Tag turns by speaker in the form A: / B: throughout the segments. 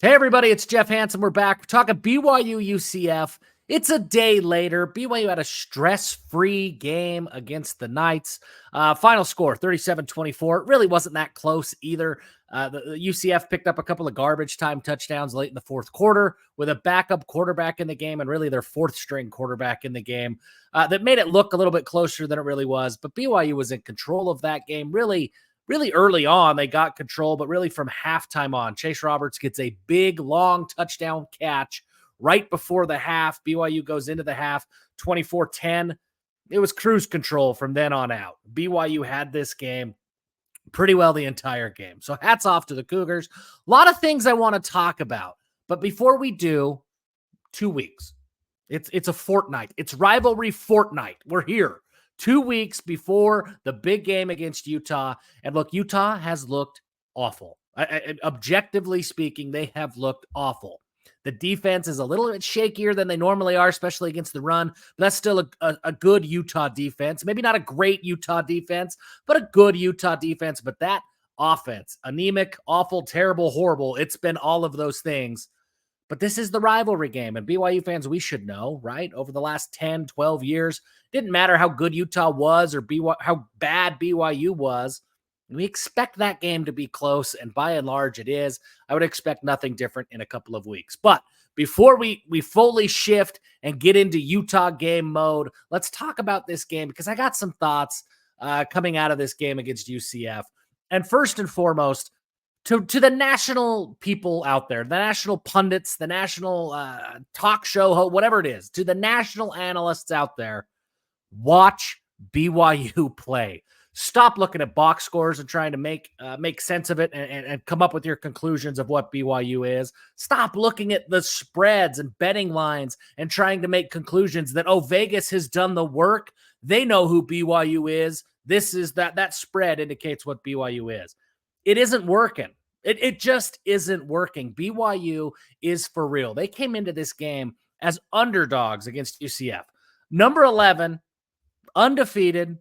A: Hey, everybody, it's Jeff Hansen. We're back. We're talking BYU UCF. It's a day later. BYU had a stress-free game against the Knights. Final score, 37-24. It really wasn't that close either. The UCF picked up a couple of garbage time touchdowns late in the fourth quarter with a backup quarterback in the game and really their fourth-string quarterback in the game that made it look a little bit closer than it really was. But BYU was in control of that game, really early on. They got control, but really from halftime on, Chase Roberts gets a big, long touchdown catch right before the half. BYU goes into the half 24-10. It was cruise control from then on out. BYU had this game pretty well the entire game. So hats off to the Cougars. A lot of things I want to talk about. But before we do, 2 weeks. It's a fortnight. It's rivalry fortnight. We're here 2 weeks before the big game against Utah. And look, Utah has looked awful. Objectively speaking, they have looked awful. The defense is a little bit shakier than they normally are, especially against the run. But that's still a good Utah defense. Maybe not a great Utah defense, but a good Utah defense. But that offense, anemic, awful, terrible, horrible, it's been all of those things. But this is the rivalry game, and BYU fans, we should know, right? Over the last 10, 12 years, didn't matter how good Utah was or how bad BYU was. We expect that game to be close, and by and large, it is. I would expect nothing different in a couple of weeks. But before we fully shift and get into Utah game mode, let's talk about this game because I got some thoughts coming out of this game against UCF. And first and foremost, to the national people out there, the national pundits, the national talk show, whatever it is, to the national analysts out there, watch BYU play. Stop looking at box scores and trying to make sense of it and come up with your conclusions of what BYU is. Stop looking at the spreads and betting lines and trying to make conclusions that, oh, Vegas has done the work. They know who BYU is. This is that spread indicates what BYU is. It isn't working. It just isn't working. BYU is for real. They came into this game as underdogs against UCF. Number 11, undefeated.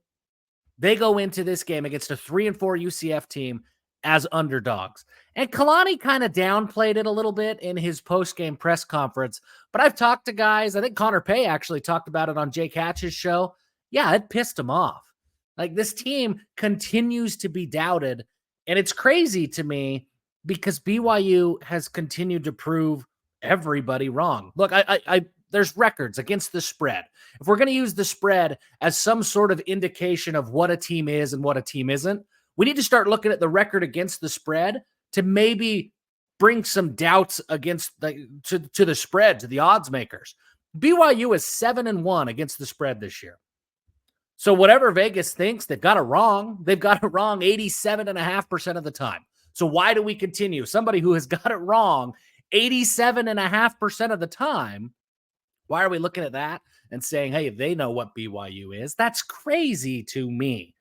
A: They go into this game against a 3-4 UCF team as underdogs. And Kalani kind of downplayed it a little bit in his post-game press conference. But I've talked to guys, I think Connor Pay actually talked about it on Jake Hatch's show. Yeah, it pissed him off. Like, this team continues to be doubted. And it's crazy to me because BYU has continued to prove everybody wrong. Look, there's records against the spread. If we're going to use the spread as some sort of indication of what a team is and what a team isn't, we need to start looking at the record against the spread to maybe bring some doubts against to the spread, to the odds makers. BYU is 7-1 against the spread this year. So whatever Vegas thinks, they've got it wrong. They've got it wrong 87.5% of the time. So why do we continue? Somebody who has got it wrong 87.5% of the time, why are we looking at that and saying, hey, they know what BYU is? That's crazy to me.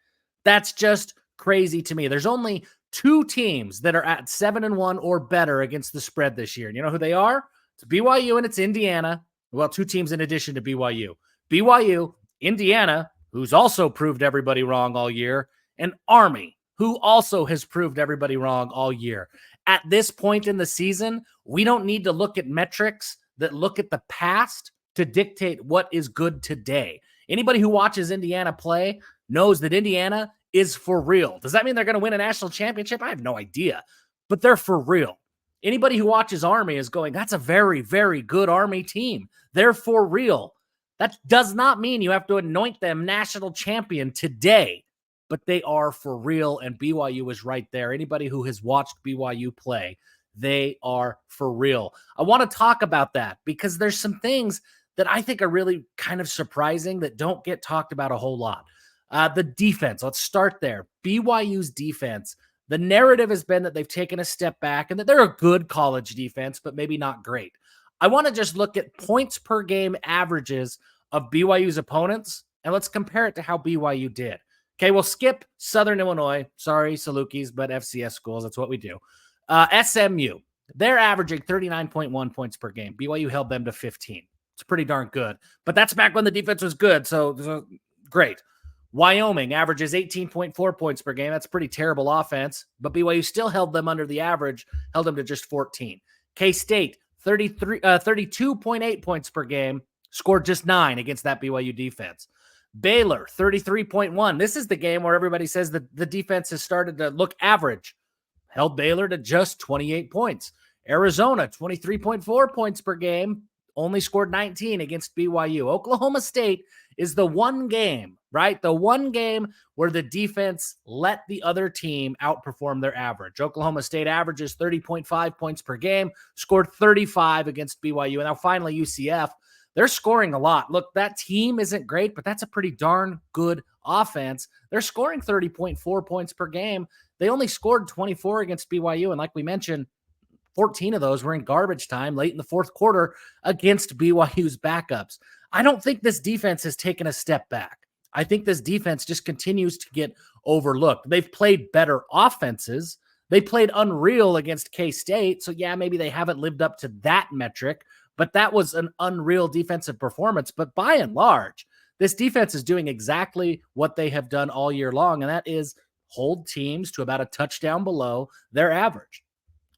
A: That's just crazy to me. There's only 2 teams that are at 7-1 or better against the spread this year. And you know who they are? It's BYU and it's Indiana. Well, 2 teams in addition to BYU. BYU, Indiana, who's also proved everybody wrong all year, and Army, who also has proved everybody wrong all year. At this point in the season, we don't need to look at metrics that look at the past to dictate what is good today. Anybody who watches Indiana play knows that Indiana is for real. Does that mean they're going to win a national championship? I have no idea, but they're for real. Anybody who watches Army is going, that's a very, very good Army team. They're for real. That does not mean you have to anoint them national champion today, but they are for real, and BYU is right there. Anybody who has watched BYU play, they are for real. I want to talk about that because there's some things that I think are really kind of surprising that don't get talked about a whole lot. The defense, let's start there. BYU's defense, the narrative has been that they've taken a step back and that they're a good college defense, but maybe not great. I want to just look at points per game averages of BYU's opponents, and let's compare it to how BYU did. Okay, we'll skip Southern Illinois. Sorry, Salukis, but FCS schools, that's what we do. SMU, they're averaging 39.1 points per game. BYU held them to 15. It's pretty darn good. But that's back when the defense was good, so great. Wyoming averages 18.4 points per game. That's pretty terrible offense, but BYU still held them under the average, held them to just 14. K-State, 32.8 points per game, scored just 9 against that BYU defense. Baylor, 33.1. This is the game where everybody says that the defense has started to look average. Held Baylor to just 28 points. Arizona, 23.4 points per game, only scored 19 against BYU. Oklahoma State is the one game, right? The one game where the defense let the other team outperform their average. Oklahoma State averages 30.5 points per game, scored 35 against BYU. And now finally UCF, they're scoring a lot. Look, that team isn't great, but that's a pretty darn good offense. They're scoring 30.4 points per game. They only scored 24 against BYU. And like we mentioned, 14 of those were in garbage time late in the fourth quarter against BYU's backups. I don't think this defense has taken a step back. I think this defense just continues to get overlooked. They've played better offenses. They played unreal against K-State. So yeah, maybe they haven't lived up to that metric, but that was an unreal defensive performance. But by and large, this defense is doing exactly what they have done all year long, and that is hold teams to about a touchdown below their average.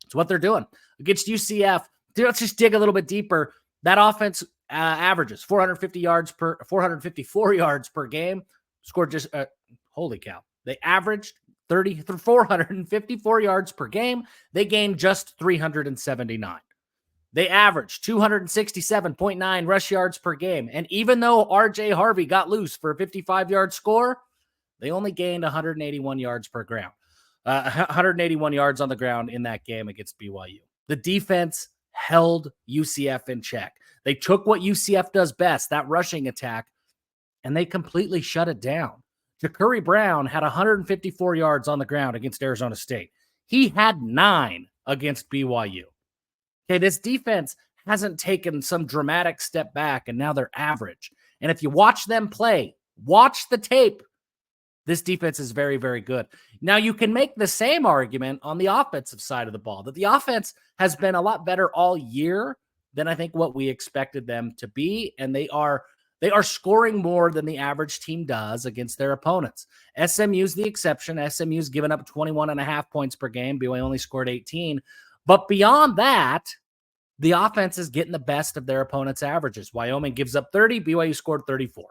A: It's what they're doing. Against UCF, let's just dig a little bit deeper. That offense averages 454 yards per game, scored just, holy cow. They averaged 454 yards per game. They gained just 379. They averaged 267.9 rush yards per game. And even though RJ Harvey got loose for a 55-yard score, they only gained 181 yards per ground. 181 yards on the ground in that game against BYU. The defense held UCF in check. They took what UCF does best, that rushing attack, and they completely shut it down. Ja'Curry Brown had 154 yards on the ground against Arizona State. He had 9 against BYU. Okay, this defense hasn't taken some dramatic step back, and now they're average. And if you watch them play, watch the tape, this defense is very, very good. Now, you can make the same argument on the offensive side of the ball, that the offense has been a lot better all year than I think what we expected them to be, and they are scoring more than the average team does against their opponents. SMU's the exception. SMU's given up 21.5 points per game. BYU only scored 18. But beyond that, the offense is getting the best of their opponents' averages. Wyoming gives up 30. BYU scored 34.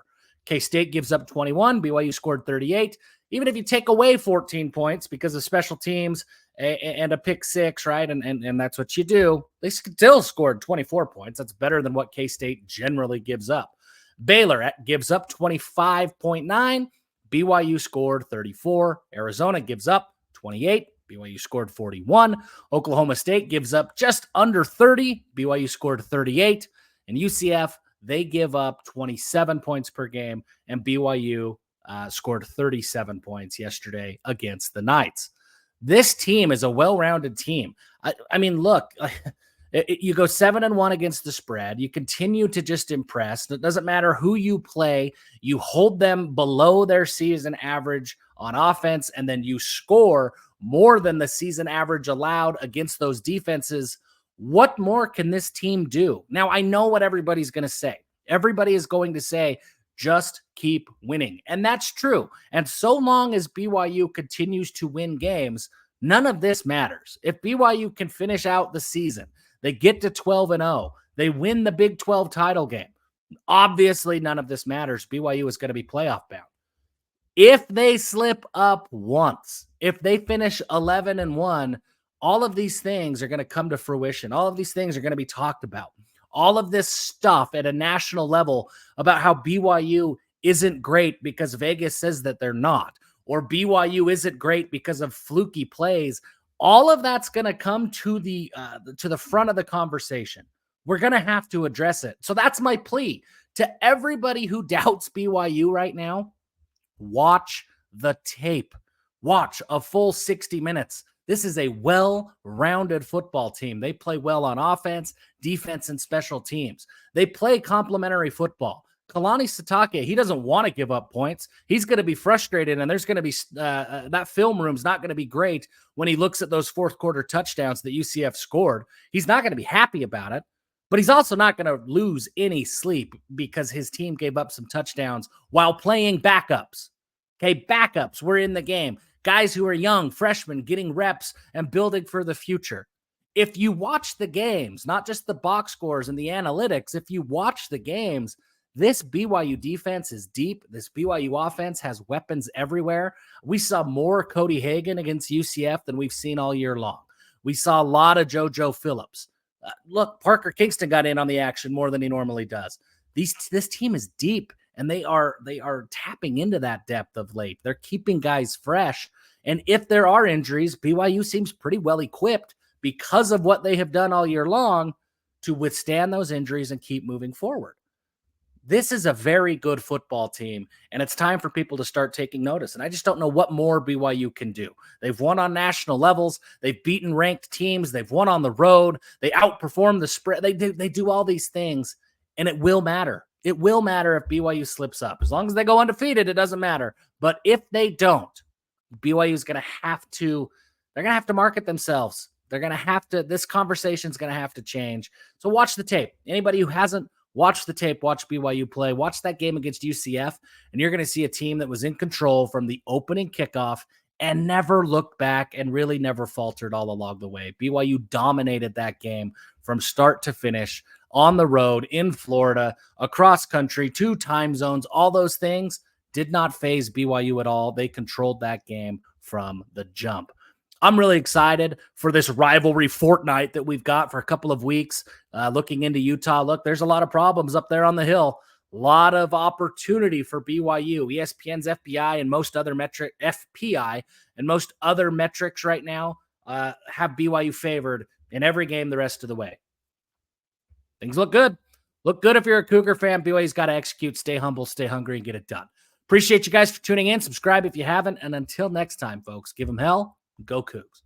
A: K-State gives up 21. BYU scored 38. Even if you take away 14 points because of special teams and a pick six, right? And that's what you do. They still scored 24 points. That's better than what K-State generally gives up. Baylor gives up 25.9. BYU scored 34. Arizona gives up 28. BYU scored 41. Oklahoma State gives up just under 30. BYU scored 38. And UCF, they give up 27 points per game, and BYU scored 37 points yesterday against the Knights. This team is a well-rounded team. I mean, look, you go 7-1 against the spread. You continue to just impress. It doesn't matter who you play. You hold them below their season average on offense, and then you score more than the season average allowed against those defenses. What more can this team do? Now, I know what everybody's going to say. Everybody is going to say, just keep winning. And that's true. And so long as BYU continues to win games, none of this matters. If BYU can finish out the season, they get to 12-0, they win the Big 12 title game, obviously none of this matters. BYU is going to be playoff bound. If they slip up once, if they finish 11-1, all of these things are going to come to fruition. All of these things are going to be talked about. All of this stuff at a national level about how BYU isn't great because Vegas says that they're not, or BYU isn't great because of fluky plays. All of that's going to come to the front of the conversation. We're going to have to address it. So that's my plea to everybody who doubts BYU right now. Watch the tape. Watch a full 60 minutes. This is a well-rounded football team. They play well on offense, defense, and special teams. They play complementary football. Kalani Sitake, he doesn't want to give up points. He's going to be frustrated, and there's going to be that film room's not going to be great when he looks at those fourth quarter touchdowns that UCF scored. He's not going to be happy about it, but he's also not going to lose any sleep because his team gave up some touchdowns while playing backups. Okay, backups were in the game. Guys who are young, freshmen, getting reps and building for the future. if you watch the games, not just the box scores and the analytics, if you watch the games, this BYU defense is deep. This BYU offense has weapons everywhere. We saw more Cody Hagan against UCF than we've seen all year long. We saw a lot of JoJo Phillips. Look, Parker Kingston got in on the action more than he normally does. This team is deep, and they are tapping into that depth of late. They're keeping guys fresh. And if there are injuries, BYU seems pretty well equipped because of what they have done all year long to withstand those injuries and keep moving forward. This is a very good football team, and it's time for people to start taking notice. And I just don't know what more BYU can do. They've won on national levels. They've beaten ranked teams. They've won on the road. They outperform the spread. They do all these things, and it will matter. It will matter if BYU slips up. As long as they go undefeated, it doesn't matter. But if they don't, BYU is going to have to, they're going to have to market themselves. They're going to have to, this conversation is going to have to change. So watch the tape. Anybody who hasn't watched the tape, watch BYU play, watch that game against UCF, and you're going to see a team that was in control from the opening kickoff and never looked back and really never faltered all along the way. BYU dominated that game from start to finish on the road in Florida, across country, 2 time zones, all those things did not faze BYU at all. They controlled that game from the jump. I'm really excited for this rivalry fortnight that we've got for a couple of weeks. Looking into Utah, look, there's a lot of problems up there on the hill. A lot of opportunity for BYU. ESPN's FPI and most other metrics right now have BYU favored in every game the rest of the way. Things look good. Look good if you're a Cougar fan. BYU's got to execute, stay humble, stay hungry, and get it done. Appreciate you guys for tuning in. Subscribe if you haven't. And until next time, folks, give them hell. Go Cougs.